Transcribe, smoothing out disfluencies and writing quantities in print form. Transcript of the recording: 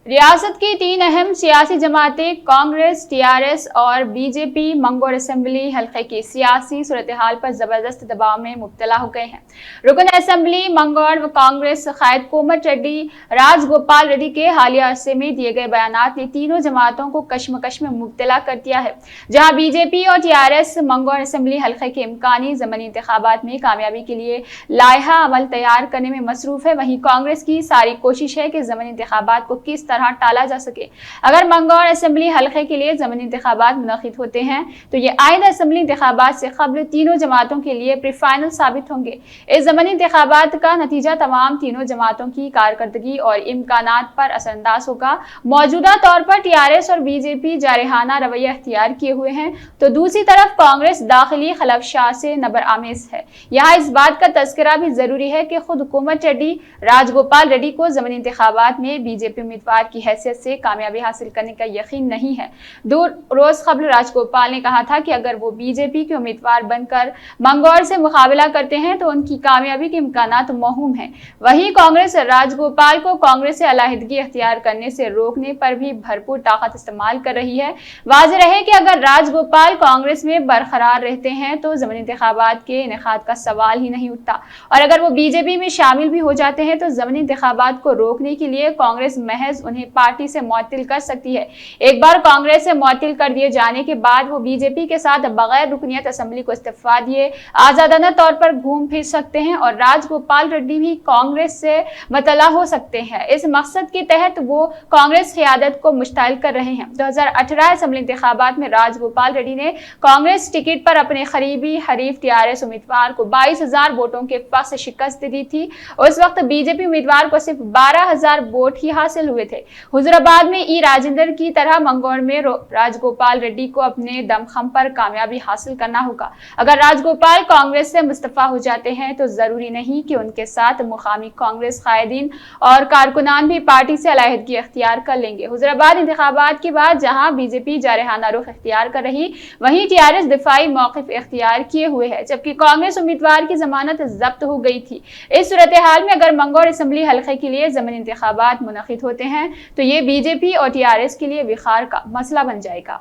ریاست کی تین اہم سیاسی جماعتیں کانگریس، ٹی آر ایس اور بی جے پی منگور اسمبلی حلقے کی سیاسی صورتحال پر زبردست دباؤ میں مبتلا ہو گئے ہیں۔ رکن اسمبلی منگور و کانگریس قائد کومٹ ریڈی راج گوپال ریڈی کے حالیہ عرصے میں دیے گئے بیانات نے تینوں جماعتوں کو کشمکش میں مبتلا کر دیا ہے۔ جہاں بی جے پی اور ٹی آر ایس منگور اسمبلی حلقے کے امکانی ضمنی انتخابات میں کامیابی کے لیے لائحہ عمل تیار کرنے میں مصروف ہے، وہیں کانگریس کی ساری کوشش ہے کہ ضمنی انتخابات کو کس طرح ٹالا جا سکے۔ اگر منگور اسمبلی حلقے کے لیے ضمنی انتخابات منعقد ہوتے ہیں تو یہ آئندہ اسمبلی انتخابات سے قبل تینوں جماعتوں کے لیے پری فائنل ثابت ہوں گے۔ اس ضمنی انتخابات کا نتیجہ تمام تینوں جماعتوں کی کارکردگی اور امکانات پر اثر انداز ہوگا۔ موجودہ طور پر ٹی آر ایس اور بی جے پی جارحانہ رویہ اختیار کیے ہوئے ہیں تو دوسری طرف کانگریس داخلی خلفشات سے نبرآمیز ہے۔ یہاں اس بات کا تذکرہ بھی ضروری ہے کہ خود کومٹ ریڈی راج گوپال ریڈی کو ضمنی انتخابات میں بی جے پی امیدوار کی حیثیت سے کامیابی حاصل کرنے کا یقین نہیں ہے۔ 2 روز قبل راج گوپال نے کہا تھا کہ اگر وہ بی جے پی کے امیدوار بن کر منگور سے مقابلہ کرتے ہیں تو ان کی کامیابی کے امکانات موہوم ہیں۔ وہیں کانگریس راج گوپال کو کانگریس سے علیحدگی اختیار کرنے سے روکنے پر بھی بھرپور طاقت استعمال کر رہی ہے۔ واضح رہے کہ اگر راج گوپال کانگریس میں برقرار رہتے ہیں تو ضمنی انتخابات کے انعقاد کا سوال ہی نہیں اٹھتا، اور اگر وہ بی جے پی میں شامل بھی ہو جاتے ہیں تو ضمنی انتخابات کو روکنے کے لیے کانگریس محض انہیں پارٹی سے معطل کر سکتی ہے۔ ایک بار کانگریس سے معطل کر دیے جانے کے بعد وہ بی جے پی کے ساتھ بغیر رکنیت اسمبلی کو استعفا دیے آزادانہ طور پر گھوم پھر سکتے ہیں، اور راج گوپال ریڈی بھی کانگریس سے مطلع ہو سکتے ہیں۔ اس مقصد کے تحت وہ کانگریس قیادت کو مشتعل کر رہے ہیں۔ 2018 اسمبلی انتخابات میں راج گوپال ریڈی نے کانگریس ٹکٹ پر اپنے قریبی حریف ٹی آر ایس امیدوار کو 22,000 ووٹوں کے فرق سے شکست دی تھی۔ اس وقت بی جے پی امیدوار کو صرف 12,000 ووٹ ہی حاصل ہوئے تھے۔ حضور آباد میں ای راجندر کی طرح منگور میں راج گوپال ریڈی کو اپنے دمخم پر کامیابی حاصل کرنا ہوگا۔ اگر راج گوپال کانگریس سے مستعفی ہو جاتے ہیں تو ضروری نہیں کہ ان کے ساتھ مقامی کانگریس قائدین اور کارکنان بھی پارٹی سے علیحدگی اختیار کر لیں گے۔ حضور آباد انتخابات کے بعد جہاں بی جے پی جارحانہ رخ اختیار کر رہی، وہیں ٹی آر ایس دفاعی موقف اختیار کیے ہوئے ہے، جبکہ کانگریس امیدوار کی ضمانت ضبط ہو گئی تھی۔ اس صورتحال میں اگر منگور اسمبلی حلقے کے لیے ضمنی انتخابات منعقد ہوتے ہیں تو یہ بی جے پی اور ٹی آر ایس کے لیے وقار کا مسئلہ بن جائے گا۔